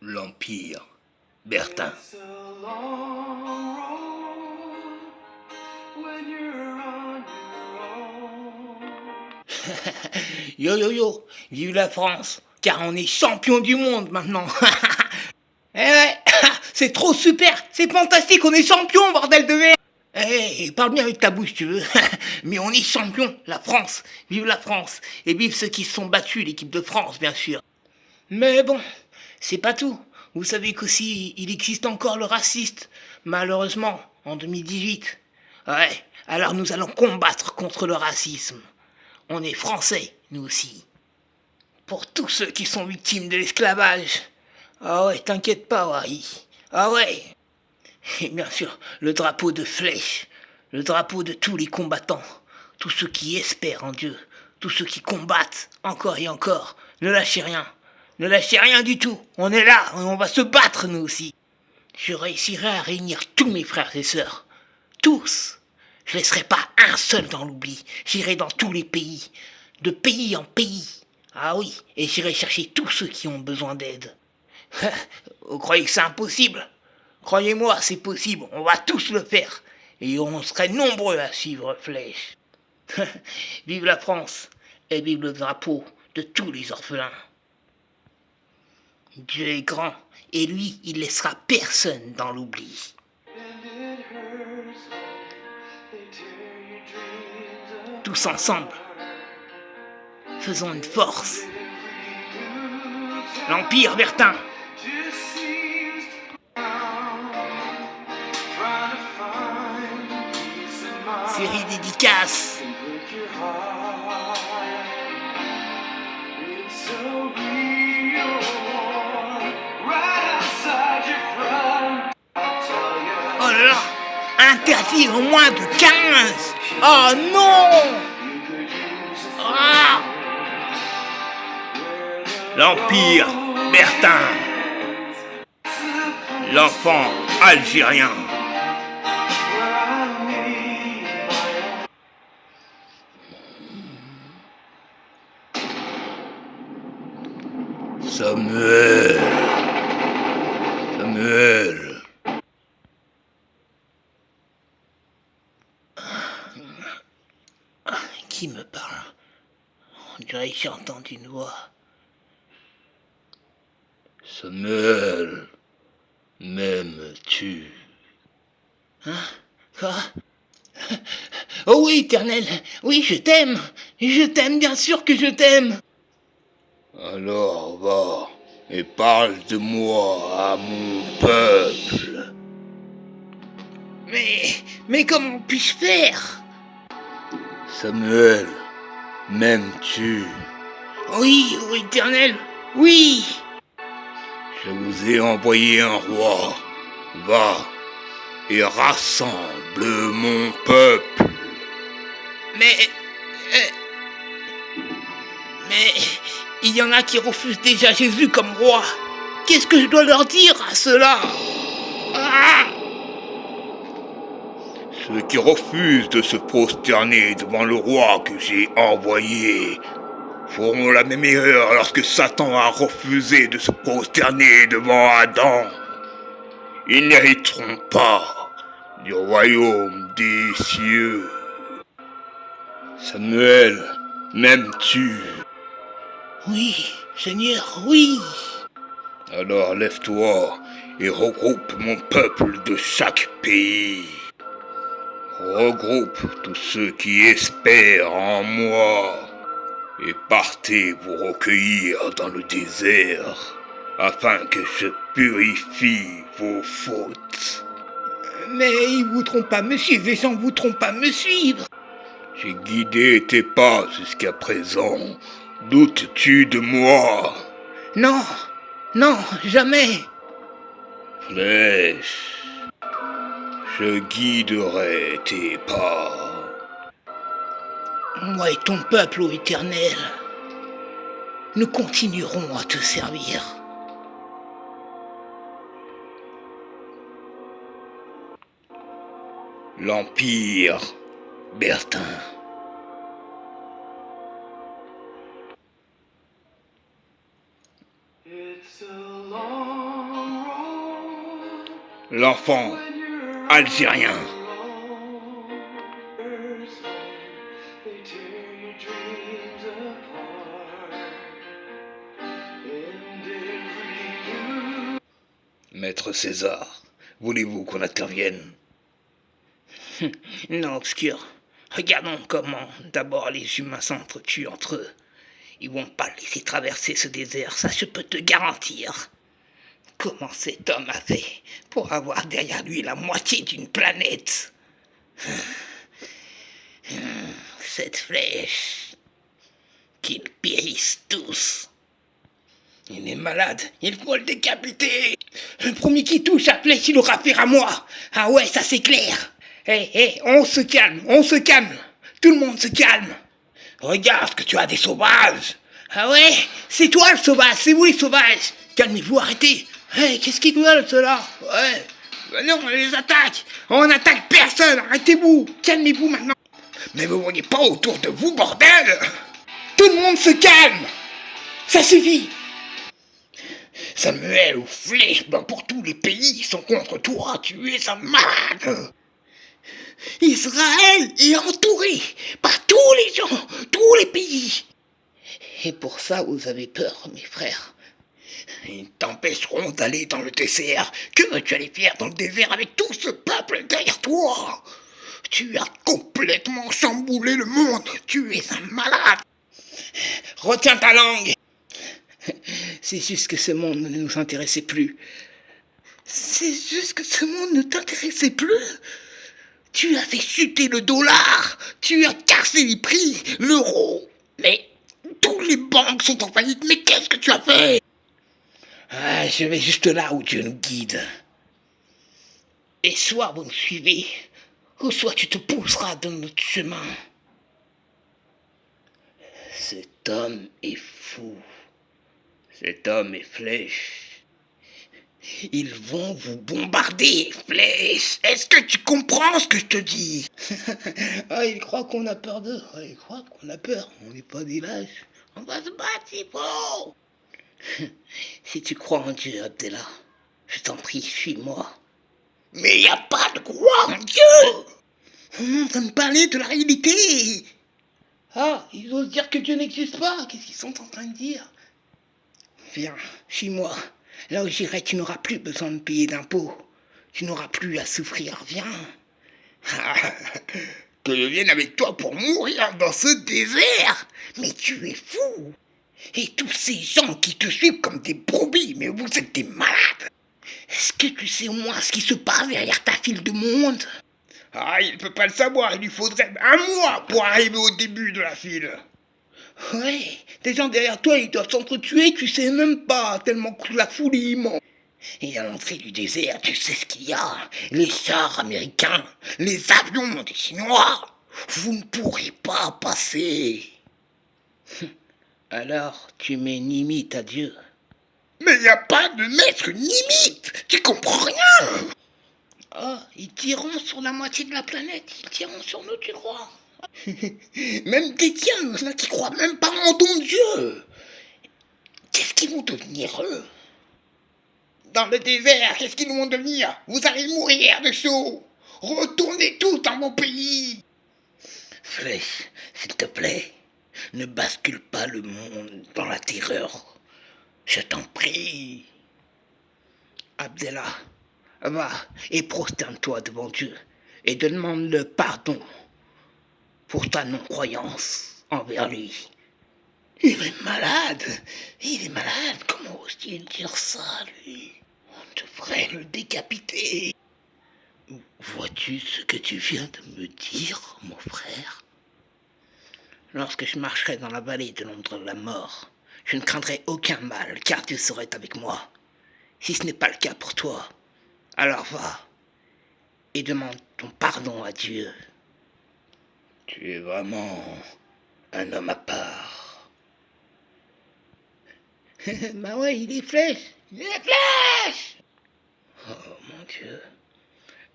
L'Empire, Bertin. Yo yo yo, vive la France, car on est champion du monde maintenant. Eh ouais, c'est trop super, c'est fantastique, on est champion, bordel de merde. Eh, parle bien avec ta bouche, tu veux. Mais on est champion, la France. Vive la France. Et vive ceux qui se sont battus, l'équipe de France, bien sûr. Mais bon, c'est pas tout. Vous savez qu'aussi, il existe encore le raciste, malheureusement, en 2018. Ouais, alors nous allons combattre contre le racisme. On est français, nous aussi. Pour tous ceux qui sont victimes de l'esclavage. Ah ouais, t'inquiète pas, Wari. Ah ouais. Et bien sûr, le drapeau de flèche. Le drapeau de tous les combattants. Tous ceux qui espèrent en Dieu. Tous ceux qui combattent encore et encore. Ne lâchez rien. Ne lâchez rien du tout. On est là et on va se battre, nous aussi. Je réussirai à réunir tous mes frères et sœurs. Tous. Je laisserai pas un seul dans l'oubli. J'irai dans tous les pays. De pays en pays. Ah oui, et j'irai chercher tous ceux qui ont besoin d'aide. Vous croyez que c'est impossible? Croyez-moi, c'est possible, on va tous le faire. Et on serait nombreux à suivre Flèche. Vive la France et vive le drapeau de tous les orphelins. Dieu est grand et lui, il laissera personne dans l'oubli. Tous ensemble, faisons une force. L'Empire, Bertin. Série dédicace. Oh là là, interdit au moins de 15. Oh non. Ah. L'Empire, Bertin. L'enfant algérien. Samuel. Samuel. Qui me parle? On dirait que j'ai entendu une voix. Samuel, m'aimes-tu? Hein? Quoi? Oh oui, éternel, oui, je t'aime. Je t'aime, bien sûr que je t'aime. Alors va et parle de moi à mon peuple. Mais comment puis-je faire? Samuel, m'aimes-tu? Oui, oh éternel, oui. Je vous ai envoyé un roi. Va et rassemble mon peuple. Mais il y en a qui refusent déjà Jésus comme roi. Qu'est-ce que je dois leur dire à ceux-là? Ah! Ceux qui refusent de se prosterner devant le roi que j'ai envoyé feront la même erreur lorsque Satan a refusé de se prosterner devant Adam. Ils n'hériteront pas du royaume des cieux. Samuel, m'aimes-tu? Oui, Seigneur, oui. Alors lève-toi et regroupe mon peuple de chaque pays. Regroupe tous ceux qui espèrent en moi et partez vous recueillir dans le désert afin que je purifie vos fautes. Mais ils voudront pas me suivre, les gens voudront pas me suivre. J'ai guidé tes pas jusqu'à présent. Doutes-tu de moi? Non, non, jamais. Flèche, je guiderai tes pas. Moi et ton peuple, ô Éternel, nous continuerons à te servir. L'Empire, Bertin. L'enfant algérien. Maître César, voulez-vous qu'on intervienne? Non, obscur. Regardons comment d'abord les humains s'entretuent entre eux. Ils vont pas laisser traverser ce désert, ça je peux te garantir. Comment cet homme a fait pour avoir derrière lui la moitié d'une planète? Cette flèche, qu'ils périssent tous. Il est malade, il faut le décapiter. Le premier qui touche la flèche, il aura affaire à moi. Ah ouais, ça c'est clair. Hé, on se calme, on se calme. Tout le monde se calme. Regarde que tu as des sauvages. Ah ouais, c'est toi le sauvage, c'est vous les sauvages. Calmez-vous, arrêtez. Hey, qu'est-ce qu'ils veulent ceux-là? Ouais, venez, on les attaque. On n'attaque personne, arrêtez-vous. Calmez-vous maintenant. Mais vous voyez pas autour de vous, bordel. Tout le monde se calme. Ça suffit. Samuel ou Flèche, ben pour tous les pays, ils sont contre toi, tu es un malade. Israël est entouré par tous les gens, tous les pays. Et pour ça, vous avez peur, mes frères. Ils t'empêcheront d'aller dans le désert. Que veux-tu aller faire dans le désert avec tout ce peuple derrière toi? Tu as complètement chamboulé le monde. Tu es un malade. Retiens ta langue. C'est juste que ce monde ne nous intéressait plus. C'est juste que ce monde ne t'intéressait plus. Tu as fait chuter le dollar. Tu as cassé les prix, l'euro. Mais tous les banques sont en faillite. Mais qu'est-ce que tu as fait? Ah, je vais juste là où Dieu nous guide. Et soit vous me suivez, ou soit tu te pousseras dans notre chemin. Cet homme est fou. Cet homme est Flèche. Ils vont vous bombarder, Flèche. Est-ce que tu comprends ce que je te dis? Ah, ils croient qu'on a peur d'eux. Ah, ils croient qu'on a peur. On n'est pas des lâches. On va se battre, c'est faux. Si tu crois en Dieu, Abdallah, je t'en prie, suis-moi. Mais il n'y a pas de quoi en Dieu. On est en train de parler de la réalité. Ah, ils osent dire que Dieu n'existe pas. Qu'est-ce qu'ils sont en train de dire? Viens, suis-moi. Là où j'irai, tu n'auras plus besoin de payer d'impôts. Tu n'auras plus à souffrir. Viens. Que je vienne avec toi pour mourir dans ce désert? Mais tu es fou. Et tous ces gens qui te suivent comme des brebis, mais vous êtes des malades. Est-ce que tu sais au moins ce qui se passe derrière ta file de monde? Ah, il ne peut pas le savoir, il lui faudrait un mois pour arriver au début de la file. Ouais, des gens derrière toi, ils doivent s'entretuer, tu sais même pas, tellement que la foule est immense. Et à l'entrée du désert, tu sais ce qu'il y a? Les chars américains, les avions des Chinois. Vous ne pourrez pas passer. Alors, tu mets une limite à Dieu. Mais il n'y a pas de mettre une limite. Tu comprends rien. Oh, ils tireront sur la moitié de la planète. Ils tireront sur nous, tu crois? Même des tiens, il y en a qui croient même pas en ton Dieu. Qu'est-ce qu'ils vont devenir, eux? Dans le désert, qu'est-ce qu'ils vont devenir? Vous allez mourir de chaud. Retournez tous dans mon pays. Flèche, s'il te plaît, ne bascule pas le monde dans la terreur. Je t'en prie. Abdallah, va et prosterne-toi devant Dieu et demande-le pardon pour ta non-croyance envers lui. Il est malade. Il est malade. Comment ose-t-il dire ça, lui? On devrait le décapiter. Vois-tu ce que tu viens de me dire, mon frère? Lorsque je marcherai dans la vallée de l'ombre de la mort, je ne craindrai aucun mal, car Dieu serait avec moi. Si ce n'est pas le cas pour toi, alors va et demande ton pardon à Dieu. Tu es vraiment un homme à part. Bah ouais, il est Flèche. Il est Flèche. Oh mon Dieu.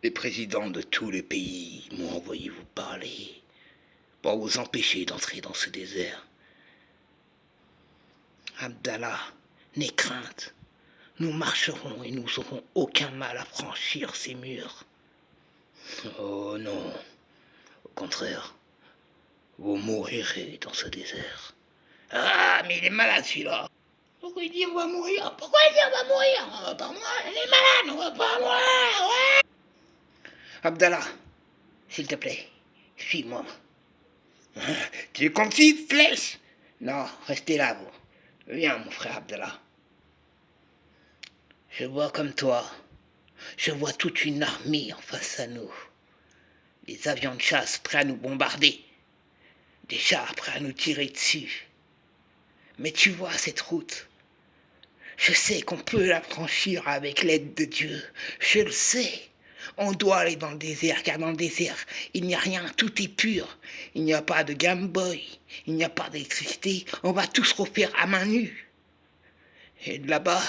Les présidents de tous les pays m'ont envoyé vous parler pour vous empêcher d'entrer dans ce désert. Abdallah, n'aie crainte. nous marcherons et nous n'aurons aucun mal à franchir ces murs. Oh non, au contraire, vous mourirez dans ce désert. Ah, mais il est malade celui-là. Pourquoi il dit on va mourir? Pourquoi il dit on va mourir? On va pas mourir, il est malade, on va pas mourir, ouais. Abdallah, s'il te plaît, suis-moi. Tu comptes 6 flèches? Non, restez là, vous. Viens, mon frère Abdallah. Je vois comme toi. Je vois toute une armée en face à nous. Des avions de chasse prêts à nous bombarder. Des chars prêts à nous tirer dessus. Mais tu vois cette route? Je sais qu'on peut la franchir avec l'aide de Dieu. Je le sais. On doit aller dans le désert, car dans le désert, il n'y a rien, tout est pur. Il n'y a pas de Game Boy, il n'y a pas d'électricité. On va tous refaire à main nue. Et de là-bas,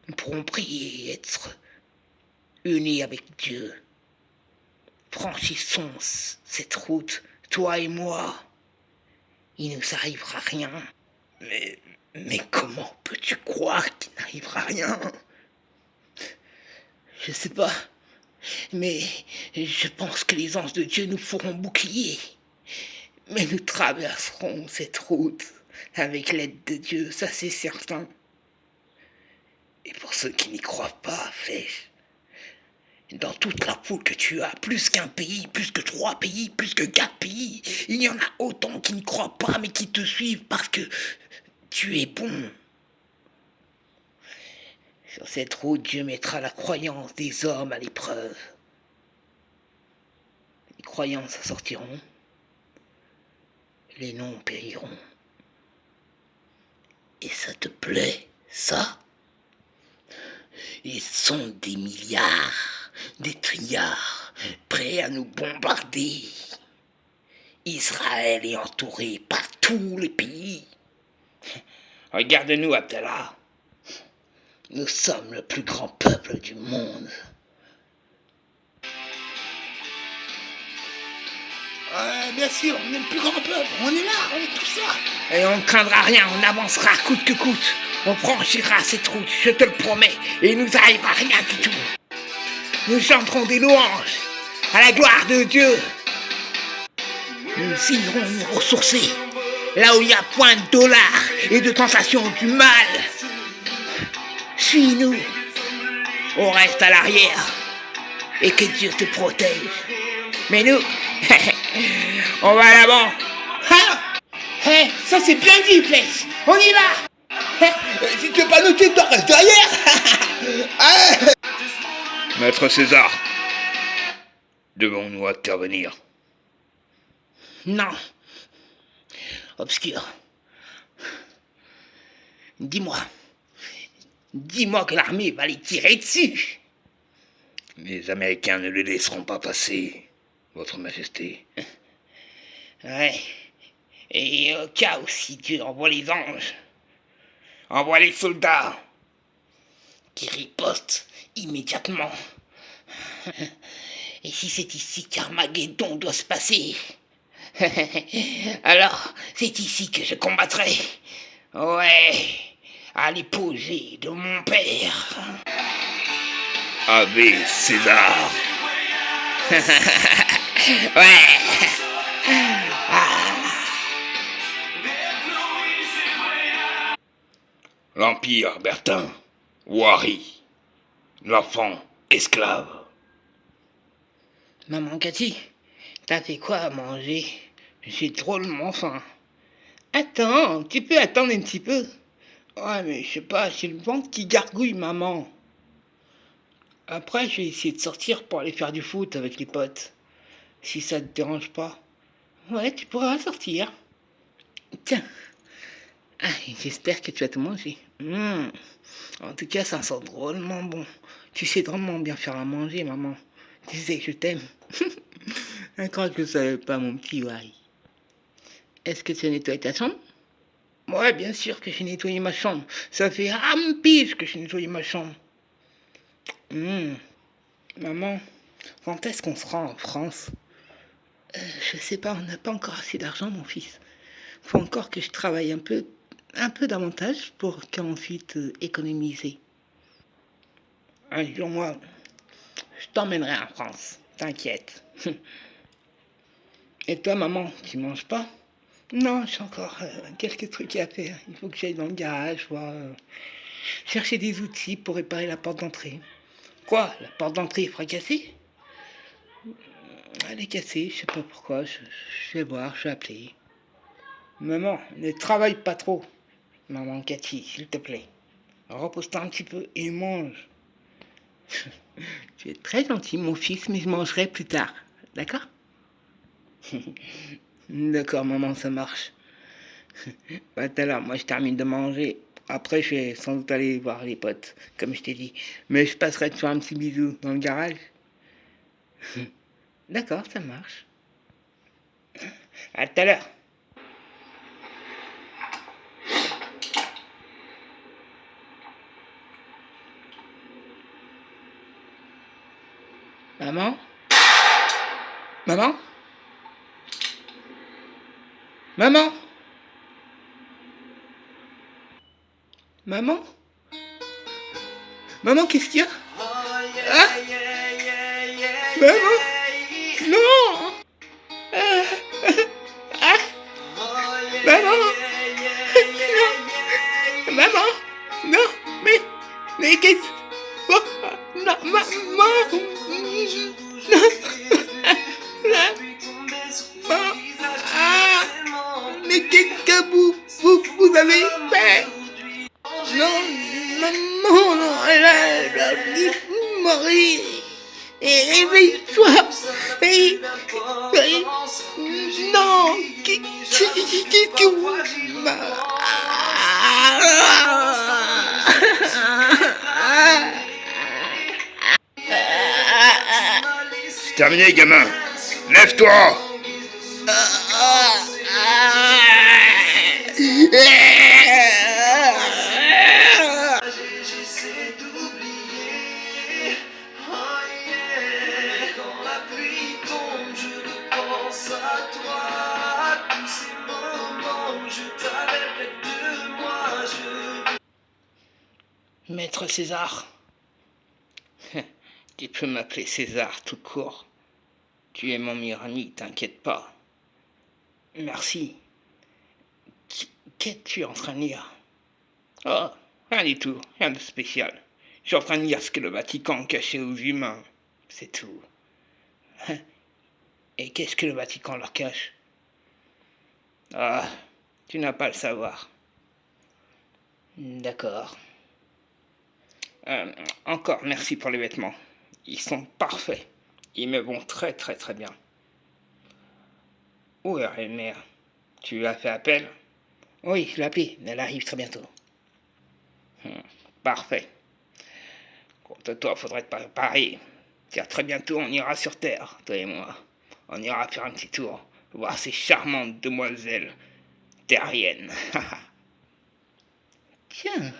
nous pourrons prier et être unis avec Dieu. Franchissons cette route, toi et moi. Il ne nous arrivera rien. Mais comment peux-tu croire qu'il n'arrivera rien? Je sais pas, mais je pense que les anges de Dieu nous feront bouclier. Mais nous traverserons cette route avec l'aide de Dieu, ça c'est certain. Et pour ceux qui n'y croient pas, Flèche, dans toute la foule que tu as, plus qu'un pays, plus que 3 pays, plus que 4 pays, il y en a autant qui n'y croient pas mais qui te suivent parce que tu es bon. Sur cette route, Dieu mettra la croyance des hommes à l'épreuve. Les croyants s'en sortiront, les noms périront. Et ça te plaît, ça? Ils sont des milliards, des trilliards, prêts à nous bombarder. Israël est entouré par tous les pays. Regarde-nous, Abdallah. Nous sommes le plus grand peuple du monde. Bien sûr, on est le plus grand peuple. On est là, on est tous là. Et on ne craindra rien, on avancera coûte que coûte. On franchira cette route, je te le promets. Et il nous arrivera rien du tout. Nous chanterons des louanges à la gloire de Dieu. Nous irons nous ressourcer là où il y a point de dollars et de tentation du mal. Suis-nous. On reste à l'arrière. Et que Dieu te protège. Mais nous, on va à l'avant. Ça c'est bien dit, Place. On y va. Si tu veux pas noter, toi reste derrière. Maître César, devons-nous intervenir? Non. Obscur. Dis-moi que l'armée va les tirer dessus. Les Américains ne les laisseront pas passer, Votre Majesté. Ouais. Et au cas où si Dieu envoie les anges, envoie les soldats qui ripostent immédiatement. Et si c'est ici qu'Armageddon doit se passer, alors c'est ici que je combattrai. Ouais, à l'hypogée de mon père. Ave César. Ouais. L'Empire Bertin, Wari, l'enfant esclave. Maman Cathy, t'as fait quoi à manger? J'ai drôlement faim. Attends, tu peux attendre un petit peu. Ouais, mais je sais pas, j'ai le ventre qui gargouille, maman. Après, je vais essayer de sortir pour aller faire du foot avec les potes. Si ça te dérange pas. Ouais, tu pourras sortir. Tiens. Ah, j'espère que tu vas te manger. En tout cas, ça sent drôlement bon. Tu sais drôlement bien faire à manger, maman. Tu sais que je t'aime. Je crois que je savais pas, mon petit Wari. Est-ce que tu as nettoyé ta chambre? Ouais, bien sûr que j'ai nettoyé ma chambre. Ça fait un pige que j'ai nettoyé ma chambre. Maman, quand est-ce qu'on sera en France? Je sais pas, on n'a pas encore assez d'argent, mon fils. Faut encore que je travaille un peu davantage pour qu'ensuite économiser. Un jour, moi, je t'emmènerai en France. T'inquiète. Et toi, maman, tu manges pas? Non, j'ai encore quelques trucs à faire. Il faut que j'aille dans le garage, voir, chercher des outils pour réparer la porte d'entrée. Quoi? La porte d'entrée est fracassée? Elle est cassée, je sais pas pourquoi. Je vais voir, je vais appeler. Maman, ne travaille pas trop. Maman Cathy, s'il te plaît. Repose-toi un petit peu et mange. Tu es très gentil, mon fils, mais je mangerai plus tard. D'accord? D'accord, maman, ça marche. Bah, tout à l'heure, moi, je termine de manger. Après, je vais sans doute aller voir les potes, comme je t'ai dit. Mais je passerai te faire un petit bisou dans le garage. D'accord, ça marche. À tout à l'heure. Maman? Maman? Maman? Maman? Maman, qu'est-ce qu'il y a? Ah? Maman? Non! Ah! Ah! Maman! Non! Maman! Non! Mais qu'est-ce... Oh! Non, maman! Non! Maman! Ah! Mais qu'est-ce que vous avez fait? Non, non, non, Marie, réveille-toi. Non, qu'est-ce que vous... C'est terminé, gamin. Lève-toi. Maître César. Tu peux m'appeler César tout court. Tu es mon meilleur ami, t'inquiète pas. Merci. Qu'es-tu en train de lire? Oh, rien du tout, rien de spécial. Je suis en train de lire ce que le Vatican cachait aux humains. C'est tout. Et qu'est-ce que le Vatican leur cache? Ah, tu n'as pas à le savoir. D'accord. Encore merci pour les vêtements. Ils sont parfaits. Ils me vont très très très bien. Où est la mère? Tu lui as fait appel? Oui, je l'ai appelée. Elle arrive très bientôt. Parfait. Quant à toi, faudrait te préparer. Car très bientôt, on ira sur Terre, toi et moi. On ira faire un petit tour, voir ces charmantes demoiselles terriennes. Tiens,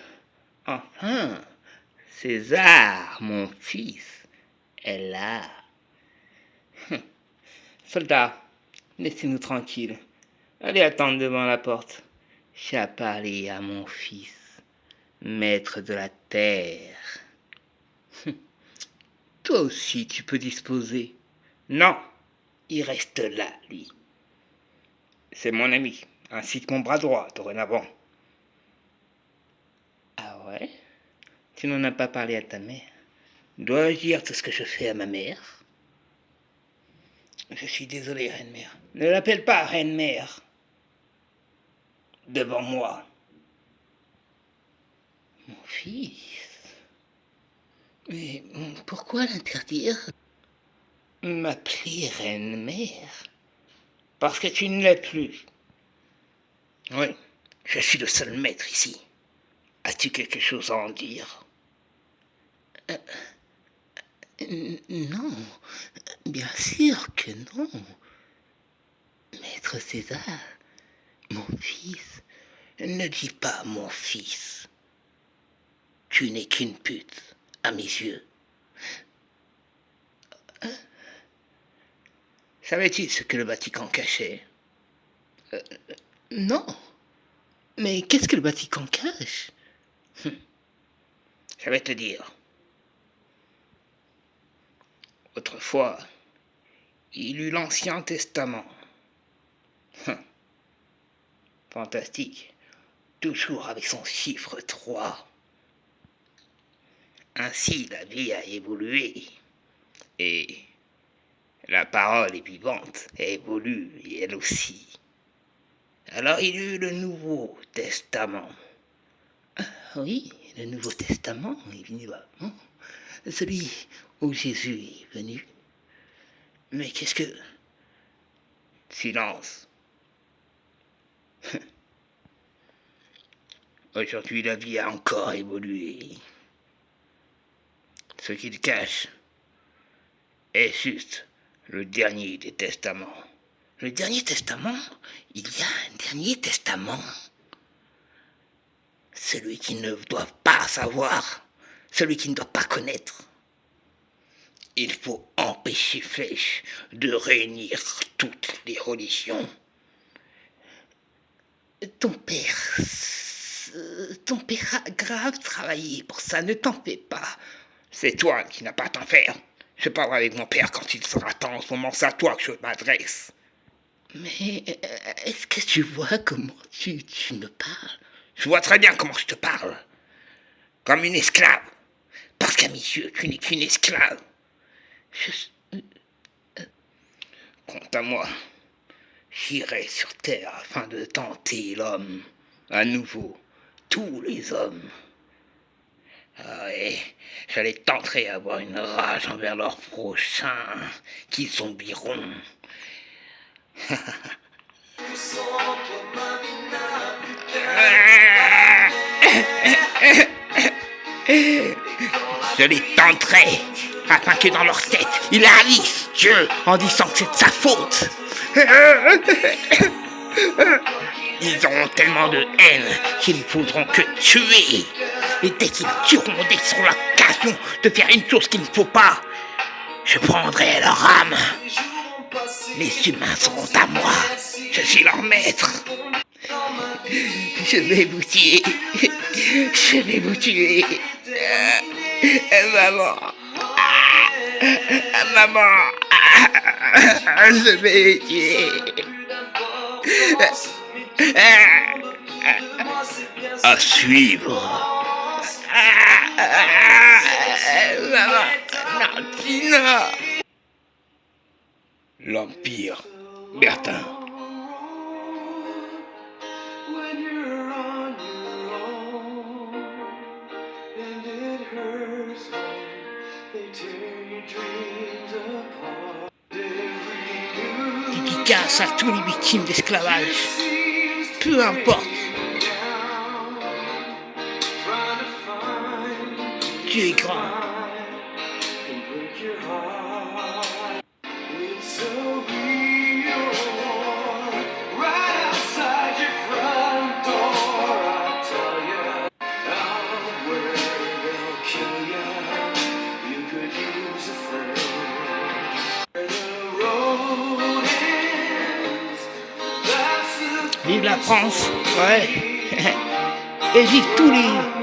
enfin, César, mon fils, est là. Soldat, laissez-nous tranquilles. Allez attendre devant la porte. J'ai parlé à mon fils, maître de la terre. Toi aussi, tu peux disposer. Non, il reste là, lui. C'est mon ami, ainsi que mon bras droit, dorénavant. Ah ouais? Tu n'en as pas parlé à ta mère? Dois-je dire tout ce que je fais à ma mère? Je suis désolé, reine-mère. Ne l'appelle pas reine-mère. Devant moi. Mon fils. Mais pourquoi l'interdire? M'appeler reine-mère? Parce que tu ne l'es plus. Oui, je suis le seul maître ici. As-tu quelque chose à en dire? Non, bien sûr que non. Maître César, mon fils, ne dis pas mon fils. Tu n'es qu'une pute, à mes yeux. Savais-tu ce que le Vatican cachait? Non. Mais qu'est-ce que le Vatican cache? Je vais te dire. Autrefois, il eut l'Ancien Testament. Fantastique. Toujours avec son chiffre 3. Ainsi, la vie a évolué. Et la parole est vivante, elle évolue, et elle aussi. Alors il eut le Nouveau Testament. Oui, le Nouveau Testament est venu avant. Celui où Jésus est venu. Mais qu'est-ce que... Silence. Aujourd'hui, la vie a encore évolué. Ce qu'il cache est juste le dernier des testaments. Le dernier testament? Il y a un dernier testament. Celui qui ne doit pas savoir, celui qui ne doit pas connaître. Il faut empêcher Flèche de réunir toutes les religions. Ton père a grave travaillé pour ça, ne t'en fais pas. C'est toi qui n'as pas à t'en faire. Je parlerai avec mon père quand il sera temps. En ce moment, c'est à toi que je m'adresse. Mais est-ce que tu vois comment tu me parles? Je vois très bien comment je te parle. Comme une esclave. Parce qu'à mes yeux, tu n'es qu'une esclave. Quant à moi, j'irai sur terre afin de tenter l'homme. À nouveau, tous les hommes. Ah ouais, j'allais tenter à avoir une rage envers leurs prochains, qui zombieront. Je les tenterai, afin que dans leur tête, ils haïssent Dieu en disant que c'est de sa faute. Ils auront tellement de haine qu'ils ne voudront que tuer. Et dès qu'ils tueront, dès qu'ils auront l'occasion de faire une chose qu'il ne faut pas, je prendrai leur âme. Les humains seront à moi. Je suis leur maître. Je vais vous tuer. Je vais vous tuer. Maman. Maman. Je vais vous tuer. À suivre. Maman. Non, Tina. L'Empire. Bertin. Dédicace à tous les victimes d'esclavage. Peu importe. Dieu est grand. Vive la France, ouais. Et vive tous les autres.